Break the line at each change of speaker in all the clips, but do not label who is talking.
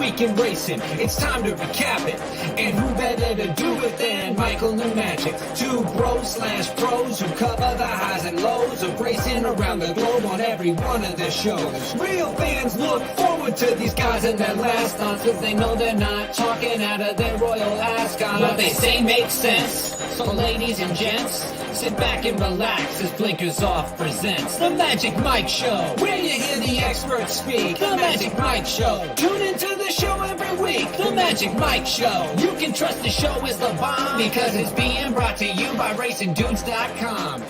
week in racing. It's time to recap it. And who better to do it than Michael New Magic? Two bros/pros who cover the highs and lows of racing around the globe on every one of their shows. Real fans look forward to these guys and their last stunts, cause they know they're not talking out of their royal ascot. What they say makes sense. So ladies and gents, sit back and relax as Blinkers Off presents The Magic Mike Show, where you hear the experts speak. The Magic Mike Show. Tune into the show every week. The Magic Mike Show. You can trust the show is the bomb because it's being brought to you by RacingDudes.com.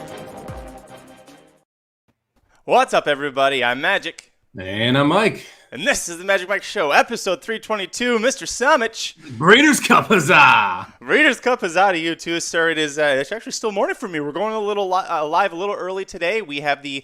What's up, everybody? I'm Magic.
And I'm Mike.
And this is the Magic Mike Show, episode 322. Mr. Somich.
Breeders' Cup huzzah!
Breeders' Cup huzzah to you, too, sir. It's actually still morning for me. We're going a little live a little early today. We have the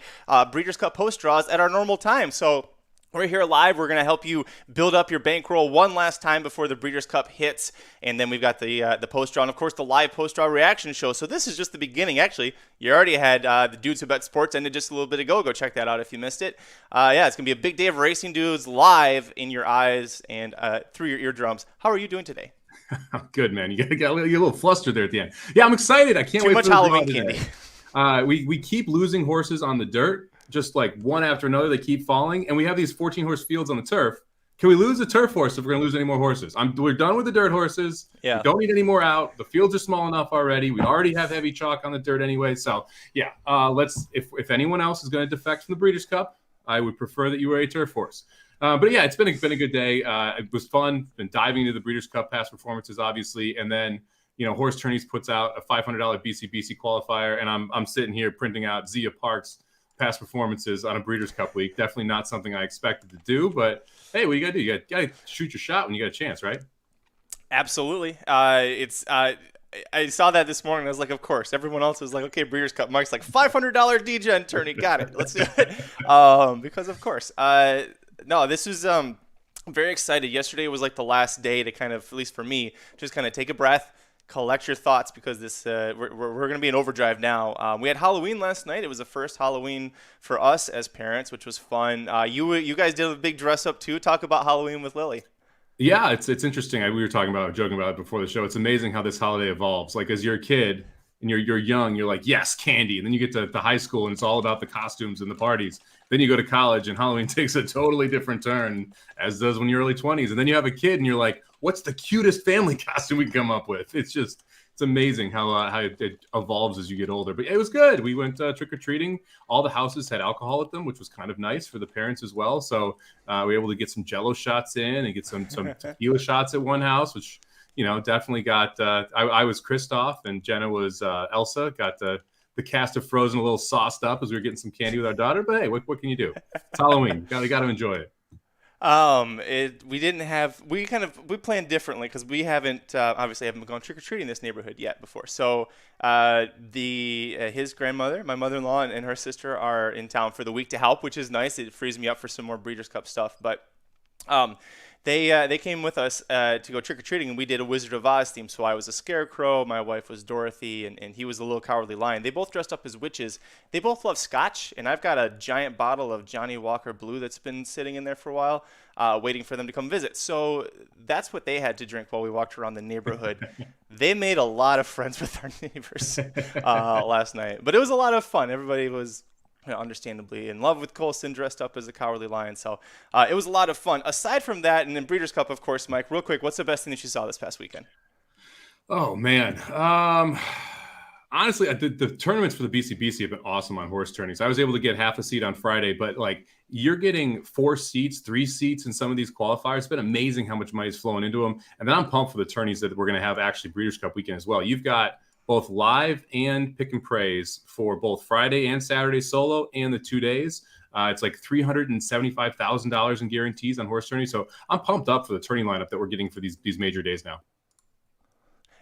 Breeders' Cup post draws at our normal time. So we're here live. We're going to help you build up your bankroll one last time before the Breeders' Cup hits. And then we've got the post draw and, of course, the live post draw reaction show. So this is just the beginning. Actually, you already had the Dudes Who Bet Sports ended just a little bit ago. Go check that out if you missed it. Yeah, it's going to be a big day of Racing Dudes live in your eyes and through your eardrums. How are you doing today?
Good, man. You got a little flustered there at the end. Yeah, I'm excited. I can't wait
for the Halloween candy.
We keep losing horses on the dirt. Just like one after another, they keep falling. And we have these 14-horse fields on the turf. Can we lose the turf horse if we're going to lose any more horses? We're done with the dirt horses.
Yeah.
We don't need any more out. The fields are small enough already. We already have heavy chalk on the dirt anyway. So, yeah, if anyone else is going to defect from the Breeders' Cup, I would prefer that you were a turf horse. But, yeah, it's been a good day. It was fun. Been diving into the Breeders' Cup past performances, obviously. And then, Horse Tourneys puts out a $500 BCBC qualifier, and I'm sitting here printing out Zia Park's past performances on a Breeders' Cup week. Definitely not something I expected to do, but hey, what you got to do? You got to shoot your shot when you got a chance, right?
Absolutely. I saw that this morning. I was like, of course. Everyone else was like, okay, Breeders' Cup. Mike's like, $500 DGen tourney. Got it. Let's do it. Because of course. No, this was I'm very excited. Yesterday was like the last day to kind of, at least for me, just kind of take a breath, collect your thoughts, because this we're going to be in overdrive now. We had Halloween last night. It was the first Halloween for us as parents, which was fun. You guys did a big dress up too. Talk about Halloween with Lily.
Yeah, it's interesting. We were joking about it before the show. It's amazing how this holiday evolves. Like as you're a kid and you're young, you're like, yes, candy. And then you get to high school and it's all about the costumes and the parties. Then you go to college and Halloween takes a totally different turn, as does when you're early 20s. And then you have a kid and you're like, what's the cutest family costume we can come up with? It's amazing how it evolves as you get older. But it was good. We went trick-or-treating. All the houses had alcohol at them, which was kind of nice for the parents as well. So we were able to get some Jell-O shots in and get some tequila shots at one house, which, definitely got I was Kristoff and Jenna was Elsa. Got the cast of Frozen a little sauced up as we were getting some candy with our daughter. But hey, what can you do? It's Halloween. Got to enjoy it.
We planned differently because we obviously haven't gone trick-or-treating in this neighborhood yet before. So his grandmother, my mother-in-law, and her sister are in town for the week to help, which is nice. It frees me up for some more Breeders' Cup stuff. But they came with us to go trick-or-treating, and we did a Wizard of Oz theme. So I was a scarecrow, my wife was Dorothy, and he was the little cowardly lion. They both dressed up as witches. They both love scotch, and I've got a giant bottle of Johnny Walker Blue that's been sitting in there for a while, waiting for them to come visit. So that's what they had to drink while we walked around the neighborhood. They made a lot of friends with our neighbors last night. But it was a lot of fun. Everybody was understandably in love with Colson, dressed up as a cowardly lion. So it was a lot of fun. Aside from that, and then Breeders' Cup, of course, Mike, real quick, what's the best thing that you saw this past weekend?
Oh, man. Honestly, the tournaments for the BCBC have been awesome on horse tourneys. I was able to get half a seat on Friday, but like you're getting 4 seats, 3 seats in some of these qualifiers. It's been amazing how much money is flowing into them. And then I'm pumped for the tourneys that we're going to have actually Breeders' Cup weekend as well. You've got both live and pick and praise for both Friday and Saturday solo and the 2 days. It's like $375,000 in guarantees on horse tourneys. So I'm pumped up for the tourney lineup that we're getting for these major days now.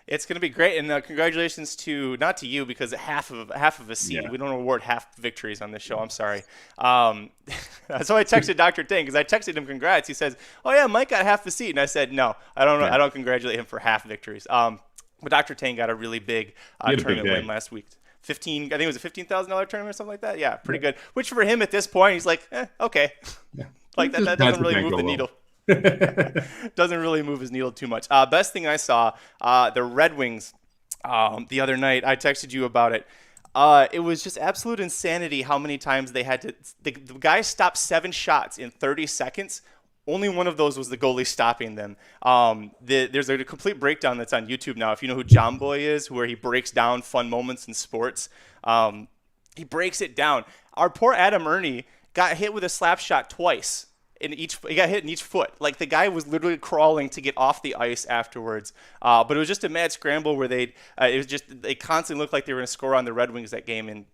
It's going to be great, and congratulations not to you because half of a seed. Yeah. We don't award half victories on this show. I'm sorry. So I texted Dr. Ting because I texted him congrats. He says, "Oh yeah, Mike got half the seat," and I said, "No, I don't. I don't congratulate him for half victories." But Dr. Ting got a really big tournament win last week. I think it was a $15,000 tournament or something like that. Yeah, pretty good. Which for him at this point, he's like, okay,
yeah.
like that doesn't really move the needle. Doesn't really move his needle too much. Best thing I saw, the Red Wings the other night. I texted you about it. It was just absolute insanity how many times they had to. The guys stopped 7 shots in 30 seconds. Only one of those was the goalie stopping them. There's a complete breakdown that's on YouTube now. If you know who John Boy is, where he breaks down fun moments in sports, he breaks it down. Our poor Adam Ernie got hit with a slap shot twice. He got hit in each foot. Like, the guy was literally crawling to get off the ice afterwards. But it was just a mad scramble where they constantly looked like they were going to score on the Red Wings that game, and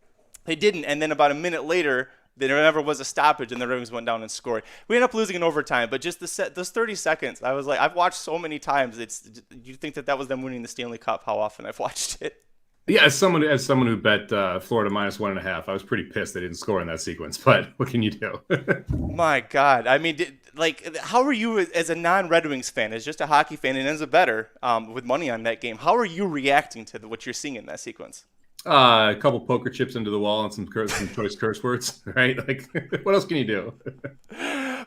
they didn't. And then about a minute later, there never was a stoppage, and the Red Wings went down and scored. We ended up losing in overtime, but just those 30 seconds, I was like, I've watched so many times. You think that was them winning the Stanley Cup? How often I've watched it.
Yeah, as someone who bet Florida -1.5, I was pretty pissed they didn't score in that sequence. But what can you do?
My God, I mean, how are you as a non-Red Wings fan, as just a hockey fan, and as a bettor with money on that game? How are you reacting to what you're seeing in that sequence?
A couple poker chips into the wall and some choice curse words, right? Like, what else can you do?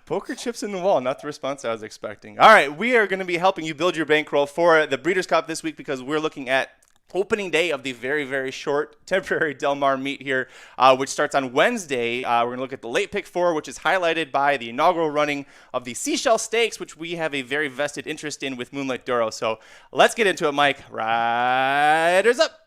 Poker chips in the wall, not the response I was expecting. All right, we are going to be helping you build your bankroll for the Breeders' Cup this week because we're looking at opening day of the very, very short temporary Del Mar meet here, which starts on Wednesday. We're going to look at the late pick 4, which is highlighted by the inaugural running of the Seashell Stakes, which we have a very vested interest in with Moonlight Doro. So let's get into it, Mike. Riders up.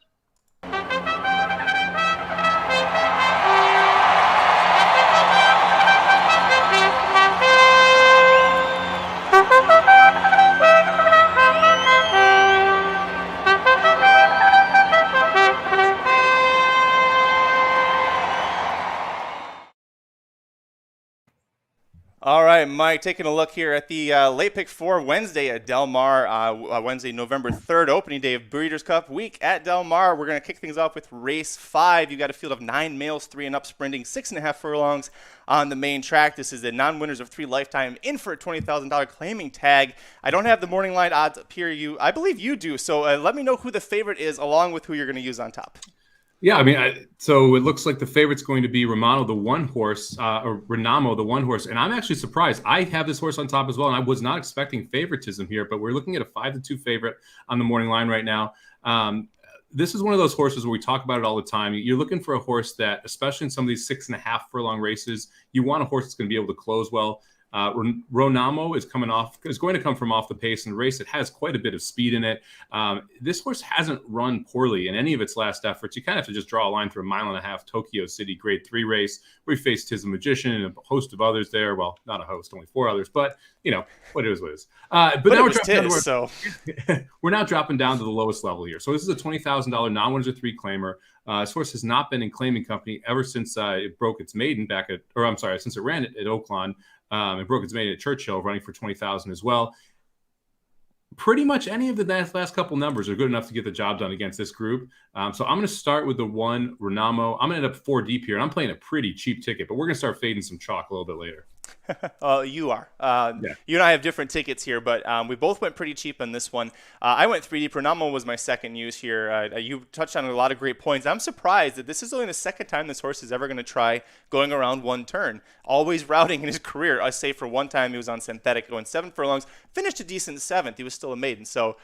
All right, Mike, taking a look here at the late pick 4 Wednesday at Del Mar, Wednesday, November 3rd, opening day of Breeders' Cup week at Del Mar. We're going to kick things off with race 5. You got a field of 9 males, 3 and up, sprinting 6.5 furlongs on the main track. This is the non-winners of 3 lifetime in for a $20,000 claiming tag. I don't have the morning line odds up here. I believe you do. So let me know who the favorite is along with who you're going to use on top.
Yeah, I mean, so it looks like the favorite's going to be Romano, the 1 horse, or Renamo, the 1 horse. And I'm actually surprised. I have this horse on top as well, and I was not expecting favoritism here, but we're looking at a 5-2 favorite on the morning line right now. This is one of those horses where we talk about it all the time. You're looking for a horse that, especially in some of these 6.5 furlong races, you want a horse that's going to be able to close well. Renamo is going to come from off the pace in a race that has quite a bit of speed in it. This horse hasn't run poorly in any of its last efforts. You kind of have to just draw a line through a 1.5 mile Tokyo City Grade 3 race where we faced Tis the Magician and a host of others there. Well, not a host, only 4 others, but what it is, what it is. But now we're now dropping down to the lowest level here. So this is a $20,000 non-winners of 3 claimer. This horse has not been in claiming company ever since it broke its maiden since it ran at Oaklawn. It broke its maiden at Churchill, running for $20,000 as well. Pretty much any of the last couple numbers are good enough to get the job done against this group. So I'm going to start with the 1 Renamo. I'm going to end up 4 deep here, and I'm playing a pretty cheap ticket, but we're going to start fading some chalk a little bit later.
You are.
Yeah.
You and I have different tickets here, but we both went pretty cheap on this one. I went 3 deep. Renamo was my second use here. You touched on a lot of great points. I'm surprised that this is only the second time this horse is ever going to try going around 1 turn. Always routing in his career. I say for one time he was on synthetic going 7 furlongs, finished a decent 7th. He was still a maiden. So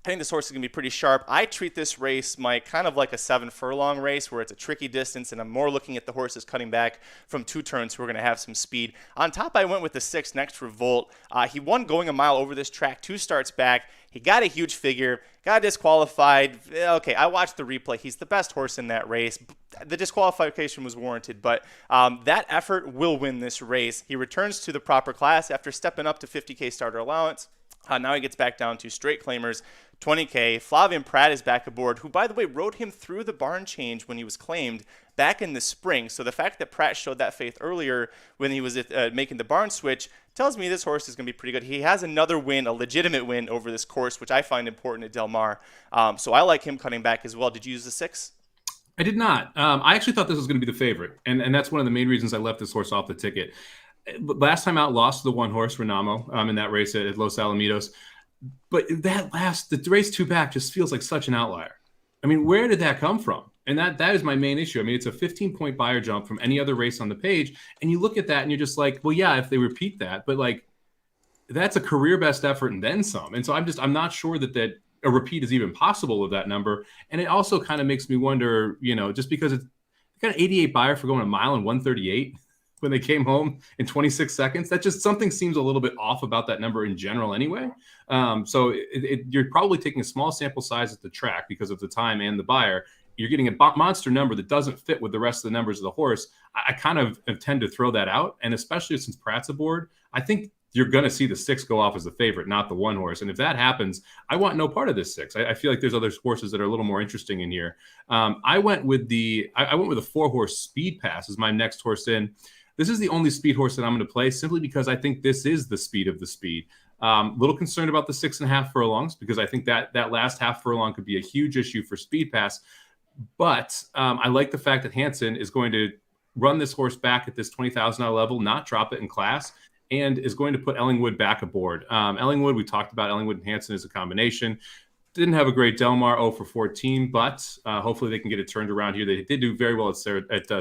I think this horse is going to be pretty sharp. I treat this race, Mike, kind of like a 7 furlong race where it's a tricky distance, and I'm more looking at the horses cutting back from 2 turns who are going to have some speed. On top, I went with the 6 Next Revolt. He won going a mile over this track 2 starts back. He got a huge figure, got disqualified. Okay, I watched the replay. He's the best horse in that race. The disqualification was warranted, but that effort will win this race. He returns to the proper class after stepping up to 50K starter allowance. Now he gets back down to straight claimers, 20K. Flavian Pratt is back aboard, who, by the way, rode him through the barn change when he was claimed back in the spring. So the fact that Pratt showed that faith earlier when he was making the barn switch tells me this horse is going to be pretty good. He has another win, a legitimate win over this course, which I find important at Del Mar. So I like him cutting back as well. Did you use the 6?
I did not. I actually thought this was going to be the favorite, and that's one of the main reasons I left this horse off the ticket. Last time out, lost to the 1 horse Renamo in that race at Los Alamitos. But the race 2 back just feels like such an outlier. I mean, where did that come from? And that is my main issue. I mean, it's a 15-point buyer jump from any other race on the page. And you look at that and you're just like, well, yeah, if they repeat that. But like, that's a career best effort and then some. And so I'm not sure that a repeat is even possible of that number. And it also kind of makes me wonder, just because it's got an 88 buyer for going a mile in 138 when they came home in 26 seconds. That just something seems a little bit off about that number in general anyway. So you're probably taking a small sample size at the track because of the time and the buyer. You're getting a monster number that doesn't fit with the rest of the numbers of the horse. I kind of tend to throw that out. And especially since Pratt's aboard, I think you're going to see the 6 go off as the favorite, not the 1 horse. And if that happens, I want no part of this 6. I feel like there's other horses that are a little more interesting in here. I went with a 4 horse Speed Pass as my next horse in. This is the only speed horse that I'm going to play simply because I think this is the speed of the speed. Little concerned about the 6.5 furlongs because I think that last half furlong could be a huge issue for Speed Pass. But I like the fact that Hansen is going to run this horse back at this $20,000 level, not drop it in class, and is going to put Ellingwood back aboard. Ellingwood, we talked about Ellingwood and Hansen as a combination. Didn't have a great Del Mar 0 for 14, but hopefully they can get it turned around here. They did do very well at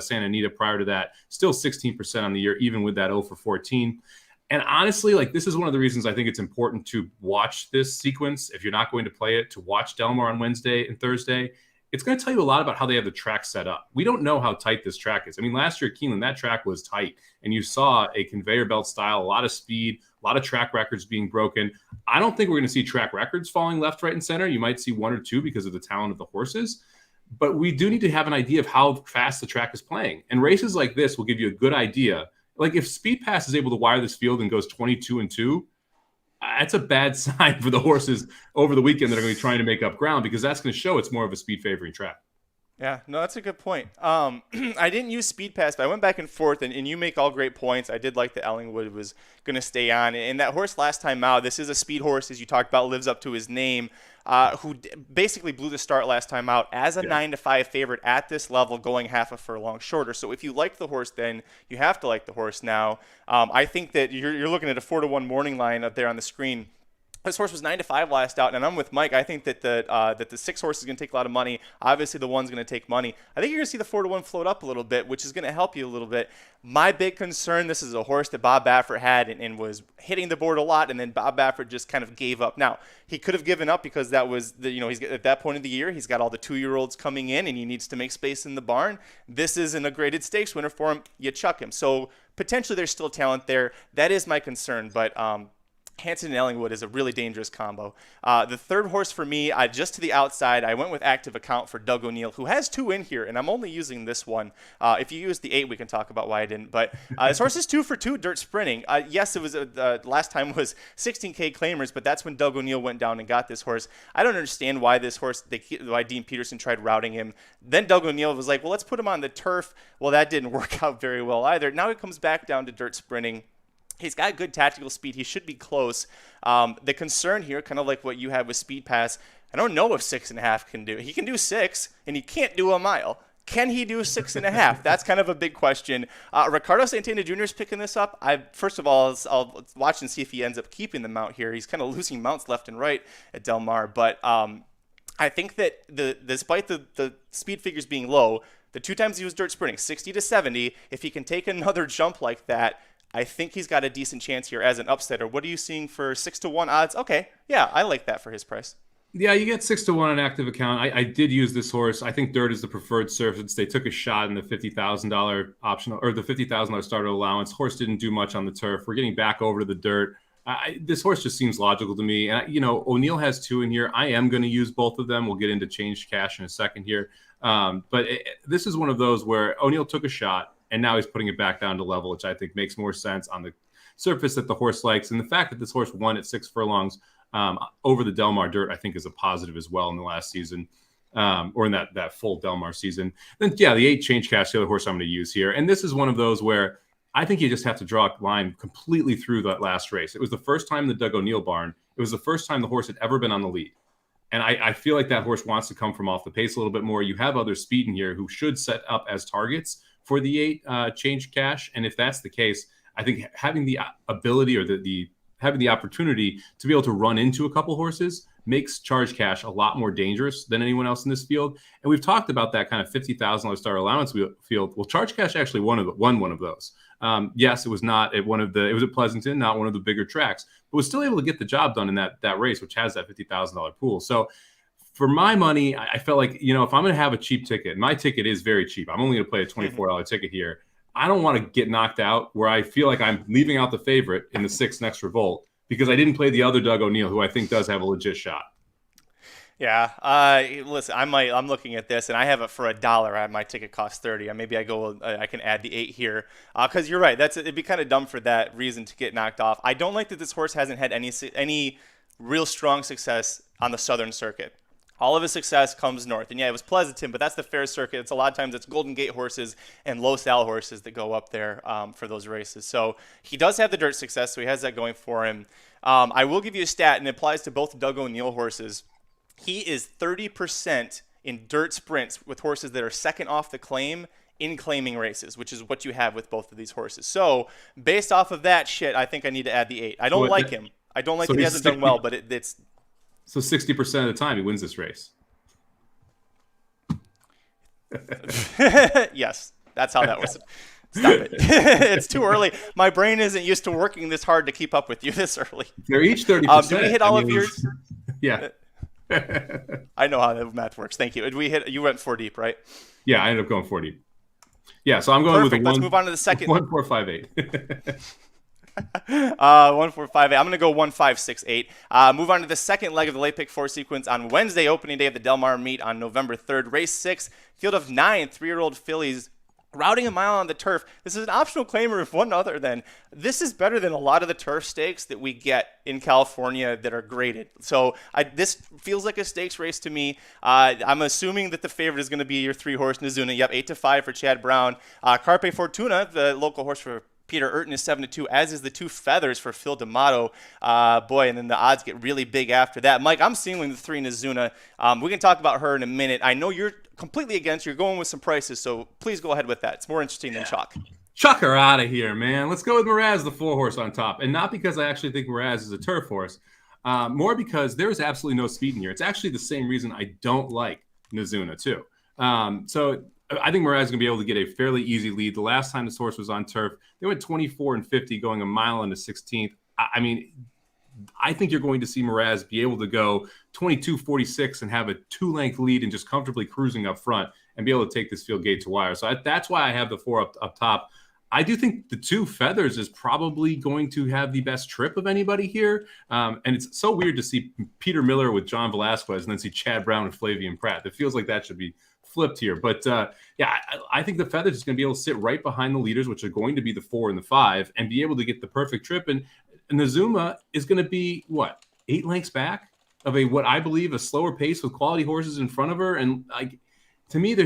Santa Anita prior to that. Still 16% on the year, even with that 0 for 14. And honestly, this is one of the reasons I think it's important to watch this sequence. If you're not going to play it, to watch Del Mar on Wednesday and Thursday. It's going to tell you a lot about how they have the track set up. We don't know how tight this track is. I mean, last year at Keeneland, that track was tight, and you saw a conveyor belt style, a lot of speed, a lot of track records being broken. I don't think we're going to see track records falling left, right, and center. You might see 1 or 2 because of the talent of the horses, but we do need to have an idea of how fast the track is playing. And races like this will give you a good idea. Like if Speed Pass is able to wire this field and goes 22-2, that's a bad sign for the horses over the weekend that are going to be trying to make up ground because that's going to show it's more of a speed favoring track.
Yeah, no, that's a good point. I didn't use Speed Pass, but I went back and forth, and you make all great points. I did like that Ellingwood was going to stay on. And that horse last time out, this is a speed horse, as you talked about, lives up to his name, who basically blew the start last time out as a 9-5 favorite at this level, going half a furlong shorter. So if you like the horse then, you have to like the horse now. I think that you're looking at a 4-1 morning line up there on the screen. This horse was 9-5 last out, and I'm with Mike. I think that the 6 horse is going to take a lot of money. Obviously, the 1's going to take money. I think you're going to see the 4-1 float up a little bit, which is going to help you a little bit. My big concern, this is a horse that Bob Baffert had and was hitting the board a lot, and then Bob Baffert just kind of gave up. Now, he could have given up because that was he's at that point of the year, he's got all the 2-year-olds coming in, and he needs to make space in the barn. This isn't a graded stakes winner for him. You chuck him. So potentially there's still talent there. That is my concern, but Hansen and Ellingwood is a really dangerous combo. The 3rd horse for me, just to the outside, I went with Active Account for Doug O'Neill, who has 2 in here, and I'm only using this one. If you use the 8, we can talk about why I didn't. But this horse is 2 for 2 dirt sprinting. Yes, it was last time was 16K claimers, but that's when Doug O'Neill went down and got this horse. I don't understand why this horse, why Dean Peterson tried routing him. Then Doug O'Neill was like, well, let's put him on the turf. Well, that didn't work out very well either. Now he comes back down to dirt sprinting. He's got good tactical speed. He should be close. The concern here, kind of like what you had with Speed Pass, I don't know if 6.5 can do. He can do 6, and he can't do a mile. Can he do 6.5? That's kind of a big question. Ricardo Santana Jr. is picking this up. First of all, I'll watch and see if he ends up keeping the mount here. He's kind of losing mounts left and right at Del Mar, but I think that despite the speed figures being low, the 2 times he was dirt sprinting, 60-70, if he can take another jump like that, I think he's got a decent chance here as an upsetter. What are you seeing for 6-1 odds? Okay, yeah, I like that for his price.
Yeah, you get 6-1 on Active Account. I did use this horse. I think dirt is the preferred surface. They took a shot in the $50,000 optional or the $50,000 starter allowance. Horse didn't do much on the turf. We're getting back over to the dirt. This horse just seems logical to me. And O'Neill has 2 in here. I am going to use both of them. We'll get into changed cash in a second here. But this is one of those where O'Neill took a shot, and now he's putting it back down to level, which I think makes more sense on the surface that the horse likes. And the fact that this horse won at 6 furlongs over the Del Mar dirt, I think is a positive as well in the last season, or in that full Del Mar season. Then, yeah, the 8 change cash, the other horse I'm going to use here. And this is one of those where I think you just have to draw a line completely through that last race. It was the first time in the Doug O'Neill barn. It was the first time the horse had ever been on the lead. And I feel like that horse wants to come from off the pace a little bit more. You have other speed in here who should set up as targets for the 8 change cash. And if that's the case, I think having the ability or having the opportunity to be able to run into a couple horses makes Charge Cash a lot more dangerous than anyone else in this field. And we've talked about that kind of $50,000 star allowance field. Well, Charge Cash actually won one of those. Yes, it was not at it was at Pleasanton, not one of the bigger tracks, but was still able to get the job done in that race, which has that $50,000 pool. So for my money, I felt like, if I'm going to have a cheap ticket, my ticket is very cheap. I'm only going to play a $24 ticket here. I don't want to get knocked out where I feel like I'm leaving out the favorite in the 6 next revolt because I didn't play the other Doug O'Neill, who I think does have a legit shot.
Yeah. Listen, I'm looking at this, and I have it for $1. My ticket costs $30. Maybe I can add the 8 here, because you're right. It'd be kind of dumb for that reason to get knocked off. I don't like that this horse hasn't had any real strong success on the Southern circuit. All of his success comes north. And yeah, it was Pleasanton, but that's the fair circuit. It's a lot of times it's Golden Gate horses and Los Al horses that go up there for those races. So he does have the dirt success, so he has that going for him. I will give you a stat, and it applies to both Doug O'Neill horses. He is 30% in dirt sprints with horses that are second off the claim in claiming races, which is what you have with both of these horses. So based off of that shit, I think I need to add the 8. I don't like him. I don't like that he hasn't done well, but it's...
So 60% of the time he wins this race.
Yes, that's how that was. Stop it. It's too early. My brain isn't used to working this hard to keep up with you this early.
They're each 30%.
Do we hit all of yours?
Yeah.
I know how the math works. Thank you. You went 4 deep, right?
Yeah, I ended up going 4 deep. Yeah, so I'm going with a 1.
Let's move on to the second.
1, 4, 5, 8.
1, 4, 5, 8. I'm going to go 1, 5, 6, 8. Move on to the second leg of the late pick 4 sequence on Wednesday, opening day of the Del Mar meet on November 3rd. Race 6, field of 9 3-year-old fillies routing a mile on the turf. This is an optional claimer if one other than. This is better than a lot of the turf stakes that we get in California that are graded. So this feels like a stakes race to me. I'm assuming that the favorite is going to be your 3-horse Nizuna. Yep, 8-5 for Chad Brown. Carpe Fortuna, the local horse for Peter Urton, is 7-2, as is the 2 Feathers for Phil D'Amato. Boy, and then the odds get really big after that. Mike, I'm seeing the 3 Nizuna. We can talk about her in a minute. I know you're completely against. You're going with some prices, so please go ahead with that. It's more interesting than chalk.
Chuck her out of here, man. Let's go with Mraz, the 4-horse on top. And not because I actually think Mraz is a turf horse, more because there's absolutely no speed in here. It's actually the same reason I don't like Nizuna, too. So I think Mraz is going to be able to get a fairly easy lead. The last time this horse was on turf, they went 24-50, going a mile into 16th. I mean, I think you're going to see Mraz be able to go 22-46 and have a 2-length lead and just comfortably cruising up front and be able to take this field gate to wire. So that's why I have the 4 up top. I do think the 2 Feathers is probably going to have the best trip of anybody here. And it's so weird to see Peter Miller with John Velasquez and then see Chad Brown and Flavian Pratt. It feels like that should be flipped here. But yeah, I think the Feathers is going to be able to sit right behind the leaders, which are going to be the 4 and the 5, and be able to get the perfect trip. And Nazuma is going to be, 8 lengths back of what I believe a slower pace with quality horses in front of her. And to me,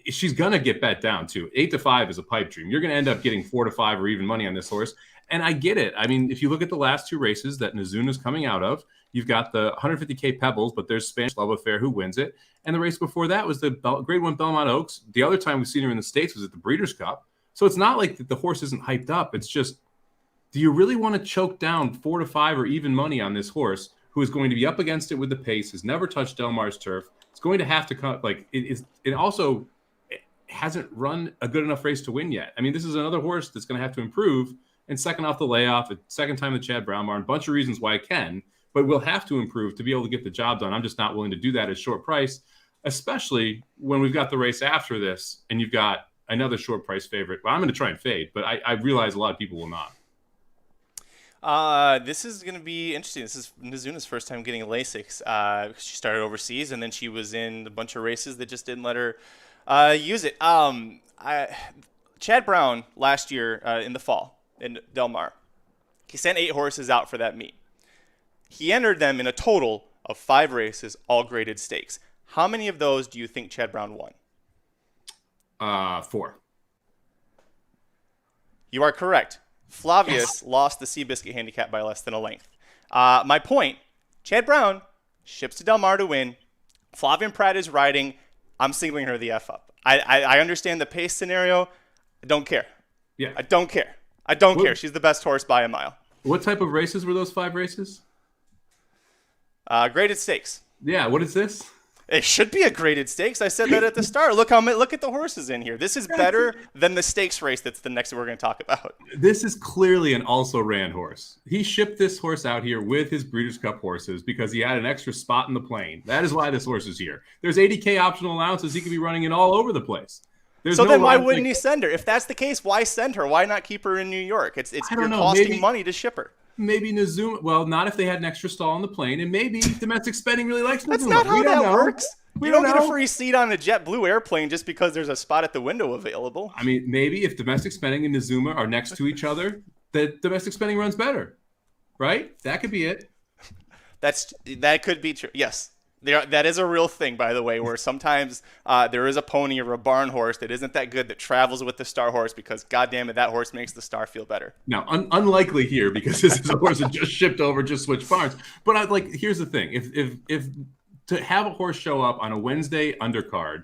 she's going to get bet down too. 8-5 is a pipe dream. You're going to end up getting 4-5 or even money on this horse. And I get it. I mean, if you look at the last 2 races that Nazuna's coming out of, you've got the 150K Pebbles, but there's Spanish Love Affair who wins it. And the race before that was the Grade 1 Belmont Oaks. The other time we've seen her in the States was at the Breeders' Cup. So it's not like the horse isn't hyped up. It's just, do you really want to choke down 4-5 or even money on this horse who is going to be up against it with the pace, has never touched Del Mar's turf? It's going to have to come, it also hasn't run a good enough race to win yet. I mean, this is another horse that's going to have to improve. And second off the layoff, a second time the Chad Brown barn, a bunch of reasons why it can, but we'll have to improve to be able to get the job done. I'm just not willing to do that at short price, especially when we've got the race after this and you've got another short price favorite. Well, I'm going to try and fade, but I realize a lot of people will not.
This is going to be interesting. This is Nizuna's first time getting a Lasix. She started overseas, and then she was in a bunch of races that just didn't let her use it. Chad Brown last year in the fall in Del Mar, he sent 8 horses out for that meet. He entered them in a total of 5 races, all graded stakes. How many of those do you think Chad Brown won?
4.
You are correct. Flavius lost the Seabiscuit handicap by less than a length. My point, Chad Brown ships to Del Mar to win. Flavian Pratt is riding. I'm singling her the F up. I understand the pace scenario. I don't care.
Yeah.
I don't care. I don't care. She's the best horse by a mile.
What type of races were those 5 races?
Graded stakes.
Yeah, what is this?
It should be a graded stakes. I said that at the start. Look at the horses in here. This is better than the stakes race that's the next we're going to talk about.
This is clearly an also ran horse. He shipped this horse out here with his Breeders' Cup horses because he had an extra spot in the plane. That is why this horse is here. There's 80K optional allowances. He could be running it all over the place.
Then why wouldn't he send her? If that's the case, why send her? Why not keep her in New York? It's you're costing money to ship her.
Maybe Nazuma. Well, not if they had an extra stall on the plane, and maybe domestic spending really likes Nazuma.
That's not how that works.
We
you don't get a free seat on a JetBlue airplane just because there's a spot at the window available.
I mean, maybe if domestic spending and Nazuma are next to each other, the domestic spending runs better, right? That could be it.
That could be true. Yes. That is a real thing, by the way, where sometimes there is a pony or a barn horse that isn't that good that travels with the star horse because, goddamn it, that horse makes the star feel better.
Now, unlikely here because this is a horse that just shipped over, just switched barns. But here's the thing: if to have a horse show up on a Wednesday undercard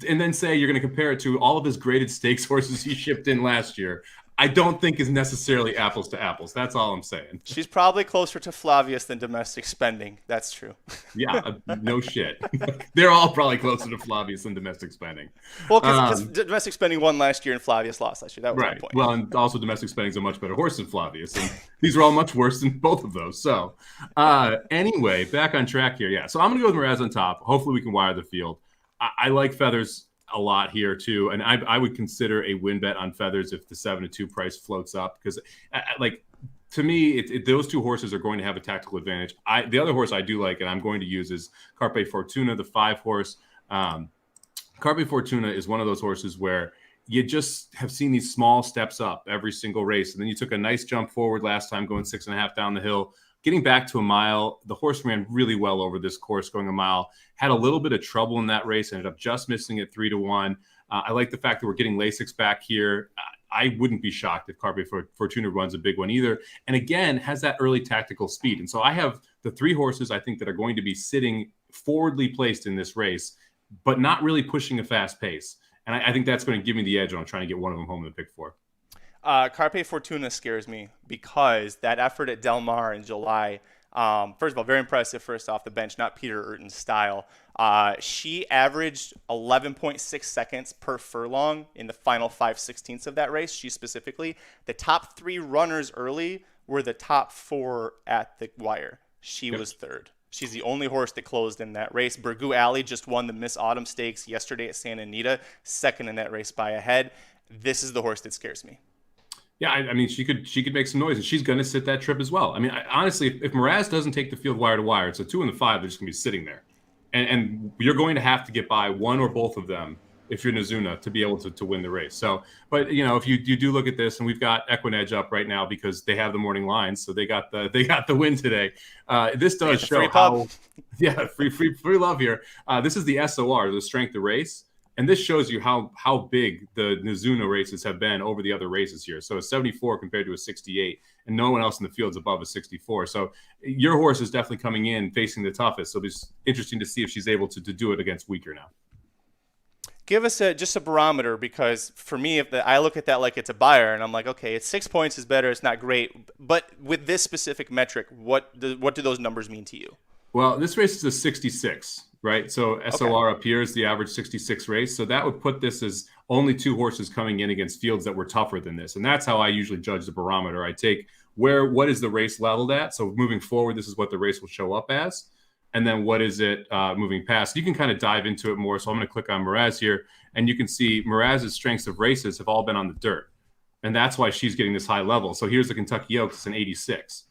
and then say you're going to compare it to all of his graded stakes horses he shipped in last year, I don't think is necessarily apples to apples. That's all I'm saying.
She's probably closer to Flavius than domestic spending. That's true.
Yeah, no shit. They're all probably closer to Flavius than domestic spending.
Well, because domestic spending won last year and Flavius lost last year. That was
right.
my point.
Well, and also domestic spending is a much better horse than Flavius. And these are all much worse than both of those. So anyway, back on track here. Yeah, so I'm going to go with Miraz on top. Hopefully we can wire the field. I like Feathers a lot here too, and I would consider a win bet on Feathers if the 7-2 price floats up because to me those two horses are going to have a tactical advantage. The other horse I do like and I'm going to use is Carpe Fortuna, the 5 horse. Carpe Fortuna is one of those horses where you just have seen these small steps up every single race, and then you took a nice jump forward last time going 6.5 down the hill. Getting back to a mile, the horse ran really well over this course going a mile. Had a little bit of trouble in that race, ended up just missing it 3-1. I like the fact that we're getting Lasix back here. I wouldn't be shocked if Carpe Fortuna runs a big one either. And again, has that early tactical speed. And so I have the 3 horses I think that are going to be sitting forwardly placed in this race, but not really pushing a fast pace. And I think that's going to give me the edge on trying to get one of them home in the pick 4.
Carpe Fortuna scares me because that effort at Del Mar in July, first of all, very impressive first off the bench, not Peter Urton's style. She averaged 11.6 seconds per furlong in the final 5/16 of that race. She specifically, the top 3 runners early were the top 4 at the wire. She was 3rd. She's the only horse that closed in that race. Burgoo Alley just won the Miss Autumn Stakes yesterday at Santa Anita, 2nd in that race by a head. This is the horse that scares me.
Yeah, I mean, she could make some noise, and she's going to sit that trip as well. I mean, honestly, if Miraz doesn't take the field wire to wire, it's a 2 and the 5. They're just going to be sitting there, and you're going to have to get by one or both of them if you're Nazuna to be able to win the race. So, but if you do look at this, and we've got Equinedge up right now because they have the morning lines, so they got the win today. This does show how, free love here. This is the SOR, the strength of race. And this shows you how big the Nazuna races have been over the other races here. So a 74 compared to a 68, and no one else in the field is above a 64. So your horse is definitely coming in facing the toughest. So it's interesting to see if she's able to do it against weaker now.
Give us just a barometer, because for me, I look at that like it's a buyer, and I'm like, okay, it's 6 points is better. It's not great. But with this specific metric, what do those numbers mean to you?
Well, this race is a 66. Right. So SOR up here is the average 66 race. So that would put this as only 2 horses coming in against fields that were tougher than this. And that's how I usually judge the barometer. I take what is the race leveled at? So moving forward, this is what the race will show up as. And then what is it moving past? You can kind of dive into it more. So I'm going to click on Miraz here, and you can see Miraz's strengths of races have all been on the dirt. And that's why she's getting this high level. So here's the Kentucky Oaks. It's an 86.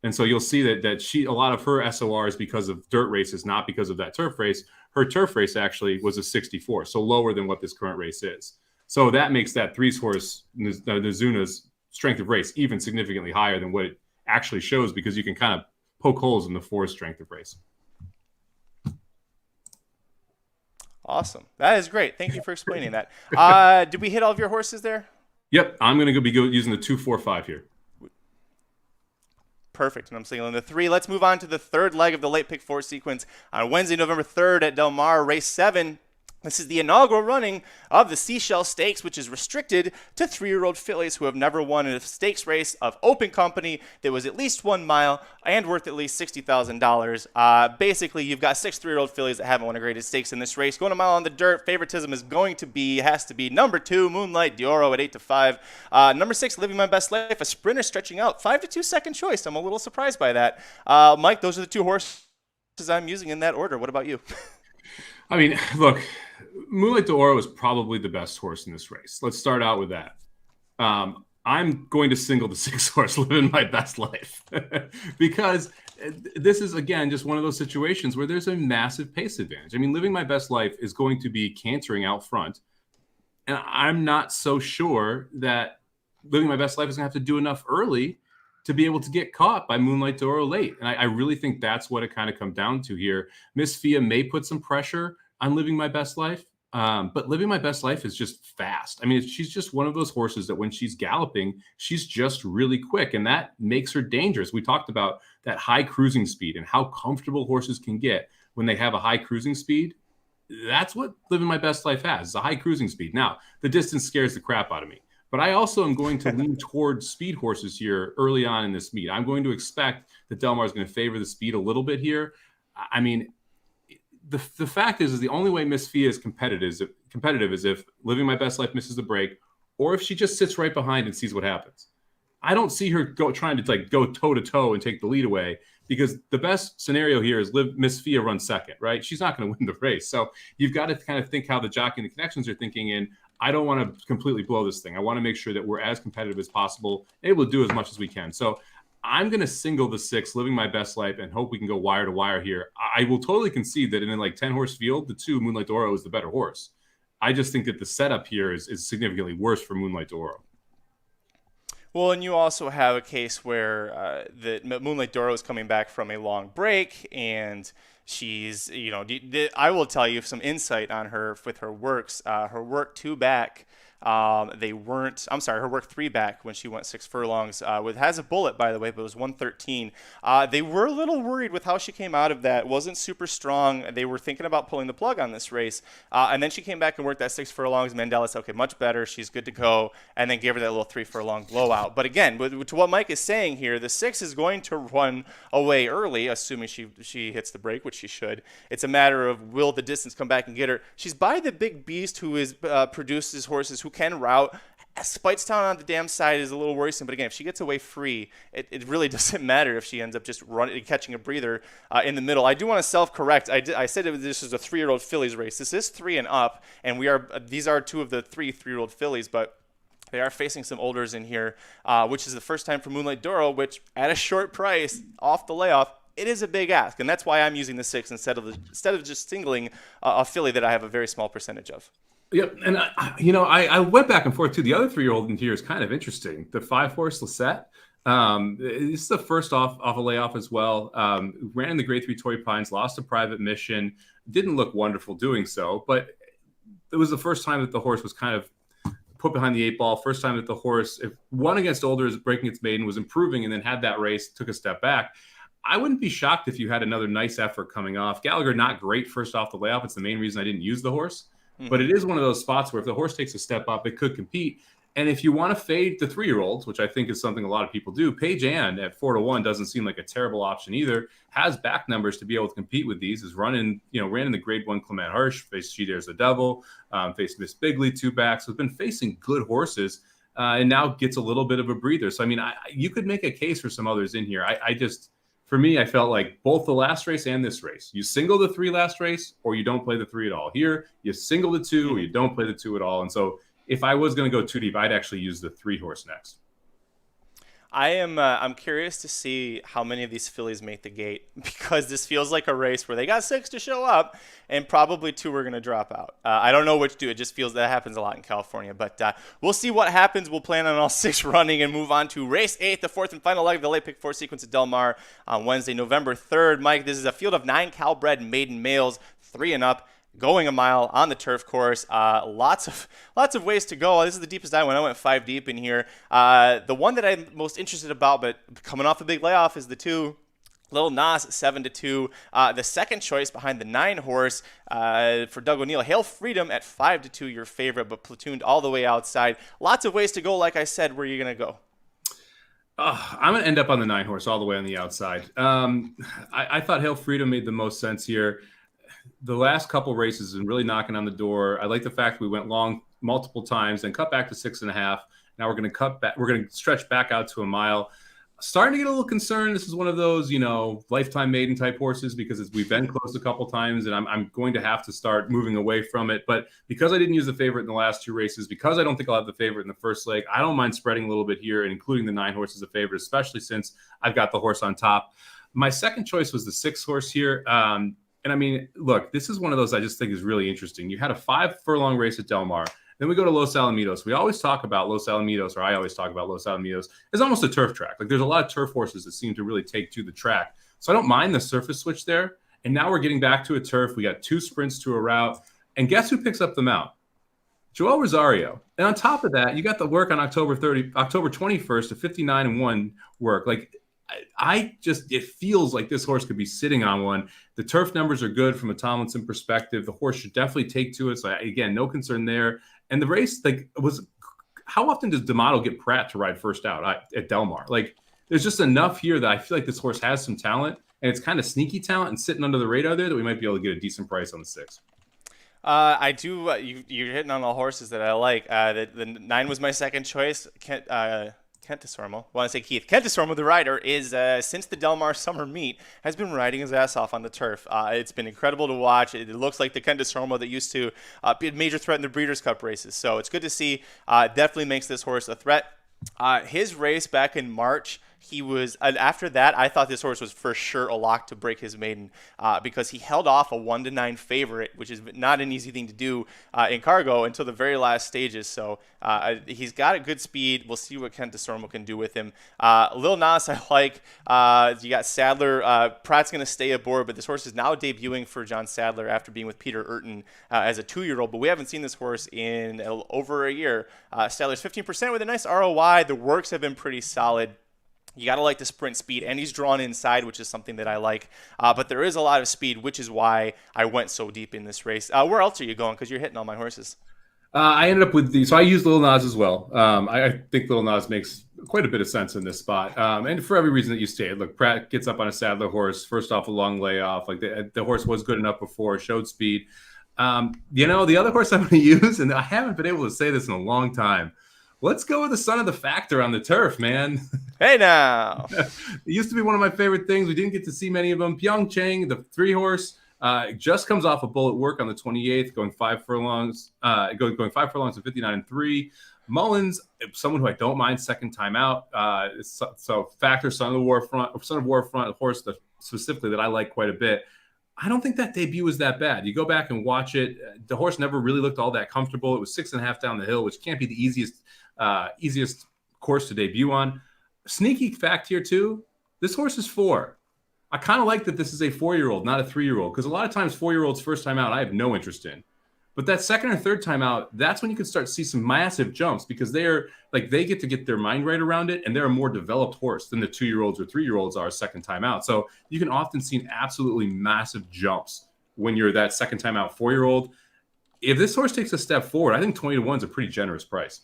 And so you'll see that a lot of her SOR is because of dirt races, not because of that turf race. Her turf race actually was a 64, so lower than what this current race is. So that makes that 3 horse Nazuna's strength of race even significantly higher than what it actually shows, because you can kind of poke holes in the 4 strength of race.
Awesome. That is great. Thank you for explaining that. Did we hit all of your horses there?
Yep. I'm going to be using the 2, 4, 5 here.
Perfect. And I'm signaling the 3. Let's move on to the 3rd leg of the late pick 4 sequence on Wednesday, November 3rd at Del Mar, race 7. This is the inaugural running of the Seashell Stakes, which is restricted to 3-year-old fillies who have never won a stakes race of open company that was at least 1 mile and worth at least $60,000. Basically, you've got 6 3-year-old fillies that haven't won a graded stakes in this race. Going a mile on the dirt, favoritism is has to be number 2, Moonlight d'Oro at 8-5. Number 6, Living My Best Life, a sprinter stretching out 5-2 second choice. I'm a little surprised by that. Mike, those are the 2 horses I'm using in that order. What about you?
I mean, look, Moonlight d'Oro is probably the best horse in this race. Let's start out with that. I'm going to single the 6 horse, Living My Best Life, because this is, again, just one of those situations where there's a massive pace advantage. I mean, Living My Best Life is going to be cantering out front, and I'm not so sure that Living My Best Life is going to have to do enough early to be able to get caught by Moonlight d'Oro late. And I really think that's what it kind of comes down to here. Miss Fia may put some pressure on Living My Best Life, but Living My Best Life is just fast. I mean, she's just one of those horses that when she's galloping, she's just really quick, and that makes her dangerous. We talked about that high cruising speed and how comfortable horses can get when they have a high cruising speed. That's what Living My Best Life has, is a high cruising speed. Now, the distance scares the crap out of me. But I also am going to lean towards speed horses here early on in this meet. I'm going to expect that Del Mar is going to favor the speed a little bit here. I mean, the fact is the only way Miss Fia is competitive is if Living My Best Life misses the break, or if she just sits right behind and sees what happens. I don't see her trying to go toe to toe and take the lead away, because the best scenario here is Miss Fia run second, right? She's not going to win the race. So you've got to kind of think how the jockey and the connections are thinking. And I don't want to completely blow this thing. I want to make sure that we're as competitive as possible, able to do as much as we can. So I'm going to single the 6, Living My Best Life, and hope we can go wire to wire here. I will totally concede that in a 10-horse field, the 2, Moonlight d'Oro, is the better horse. I just think that the setup here is significantly worse for Moonlight d'Oro.
Well, and you also have a case where the Moonlight d'Oro is coming back from a long break, and she's, I will tell you some insight on her with her works. Her work 2 back, her work 3 back when she went 6 furlongs, has a bullet, by the way, but it was 113. They were a little worried with how she came out of that. Wasn't super strong. They were thinking about pulling the plug on this race. And then she came back and worked that 6 furlongs. Mandela said, okay, much better. She's good to go. And then gave her that little 3 furlong blowout. But again, to what Mike is saying here, the 6 is going to run away early, assuming she hits the break, which she should. It's a matter of, will the distance come back and get her? She's by the big beast who produces horses who can route. Spitestown on the dam side is a little worrisome, but again, if she gets away free, it really doesn't matter if she ends up just catching a breather in the middle. I do want to self-correct. I said this is a 3-year-old fillies race. This is 3 and up, and these are 2 of the 3-year-old fillies, but they are facing some olders in here, which is the first time for Moonlight d'Oro, which at a short price off the layoff, it is a big ask, and that's why I'm using the 6 instead of just singling a filly that I have a very small percentage of.
Yep, and I went back and forth too. The other 3-year-old in here is kind of interesting. The 5-horse Lisette. This is the first off a layoff as well. Ran in the Grade 3 Torrey Pines, lost a private mission. Didn't look wonderful doing so, but it was the first time that the horse was kind of put behind the 8 ball. First time that the horse, if won against olders, breaking its maiden, was improving, and then had that race, took a step back. I wouldn't be shocked if you had another nice effort coming off. Gallagher, not great first off the layoff. It's the main reason I didn't use the horse. But it is one of those spots where if the horse takes a step up, it could compete. And if you want to fade the 3-year-olds, which I think is something a lot of people do, Paige Ann at 4-1 doesn't seem like a terrible option either. Has back numbers to be able to compete with these. Ran in the Grade 1 Clement Hirsch, faced She Dares the Devil, faced Miss Bigley 2 backs. So has been facing good horses, and now gets a little bit of a breather. So I mean, you could make a case for some others in here. For me, I felt like both the last race and this race, you single the 3 last race, or you don't play the 3 at all. Here, you single the 2, or you don't play the 2 at all. And so if I was going to go too deep, I'd actually use the 3-horse next.
I'm curious to see how many of these fillies make the gate, because this feels like a race where they got 6 to show up and probably 2 are going to drop out. I don't know which 2. It just feels that happens a lot in California, but we'll see what happens. We'll plan on all 6 running and move on to race 8, the 4th and final leg of the late pick 4 sequence at Del Mar on Wednesday, November 3rd. Mike, this is a field of 9 Cal-bred maiden males, 3 and up, going a mile on the turf course. Lots of ways to go. This is the deepest I went. I went 5 deep in here. The one that I'm most interested about, but coming off a big layoff, is the 2 Lil Nas 7-2. The second choice behind the 9 horse for Doug O'Neill. Hail Freedom at 5-2, your favorite, but platooned all the way outside. Lots of ways to go. Like I said, where are you going to go?
I'm going to end up on the 9 horse all the way on the outside. I thought Hail Freedom made the most sense here. The last couple races and really knocking on the door. I like the fact we went long multiple times and cut back to 6.5. Now we're going to cut back. We're going to stretch back out to a mile. Starting to get a little concerned. This is one of those, lifetime maiden type horses because we've been close a couple times, and I'm going to have to start moving away from it. But because I didn't use the favorite in the last 2 races, because I don't think I'll have the favorite in the first leg, I don't mind spreading a little bit here and including the 9 horse as a favorite, especially since I've got the horse on top. My second choice was the 6 horse here. And I mean, look, this is one of those I just think is really interesting. You had a 5 furlong race at Del Mar. Then we go to Los Alamitos. We always talk about Los Alamitos, or I always talk about Los Alamitos, as almost a turf track. Like there's a lot of turf horses that seem to really take to the track. So I don't mind the surface switch there. And now we're getting back to a turf. We got 2 sprints to a route. And guess who picks up the mount? Joel Rosario. And on top of that, you got the work on October 21st, a 59-1 work. Like it feels like this horse could be sitting on one. The turf numbers are good from a Tomlinson perspective. The horse should definitely take to it. So again, no concern there. And the race, how often does D'Amato get Pratt to ride first out at Del Mar? Like, there's just enough here that I feel like this horse has some talent, and it's kind of sneaky talent and sitting under the radar there that we might be able to get a decent price on the 6.
I do. You're hitting on all horses that I like. The 9 was my second choice. Kent DeSormo. Want to say Keith. Kent DeSormo, the rider, is since the Del Mar summer meet has been riding his ass off on the turf. It's been incredible to watch. It looks like the Kent DeSormo that used to be a major threat in the Breeders' Cup races. So it's good to see. Definitely makes this horse a threat. His race back in March, he was after that. I thought this horse was for sure a lock to break his maiden because he held off a 1-9 favorite, which is not an easy thing to do in cargo until the very last stages. So he's got a good speed. We'll see what Kent DeSormo can do with him. Lil Nas, I like. You got Sadler. Pratt's going to stay aboard, but this horse is now debuting for John Sadler after being with Peter Urton as a 2-year-old. But we haven't seen this horse in over a year. Sadler's 15% with a nice ROI. The works have been pretty solid. You got to like the sprint speed, and he's drawn inside, which is something that I like. But there is a lot of speed, which is why I went so deep in this race. Where else are you going? Because you're hitting all my horses.
I ended up with so I used Lil Nas as well. I think Lil Nas makes quite a bit of sense in this spot. And for every reason that you stated, look, Pratt gets up on a Sadler horse, first off a long layoff. Like the horse was good enough before, showed speed. The other horse I'm going to use, and I haven't been able to say this in a long time, let's go with the son of the factor on the turf, man.
Hey, now.
It used to be one of my favorite things. We didn't get to see many of them. Pyeongchang, the 3-horse, just comes off a bullet work on the 28th, going 5 furlongs, going 5 furlongs and 59-3. Mullins, someone who I don't mind second time out. So factor, son of war front horse specifically that I like quite a bit. I don't think that debut was that bad. You go back and watch it. The horse never really looked all that comfortable. It was 6.5 down the hill, which can't be the easiest course to debut on. Sneaky fact here too, this horse is 4. I kind of like that this is a 4-year-old, not a 3-year-old, because a lot of times 4-year-olds first time out, I have no interest in. But that second or third time out, that's when you can start to see some massive jumps because they get to get their mind right around it, and they're a more developed horse than the 2-year-olds or 3-year-olds are second time out. So you can often see absolutely massive jumps when you're that second time out 4-year-old. If this horse takes a step forward, I think 20-1 is a pretty generous price.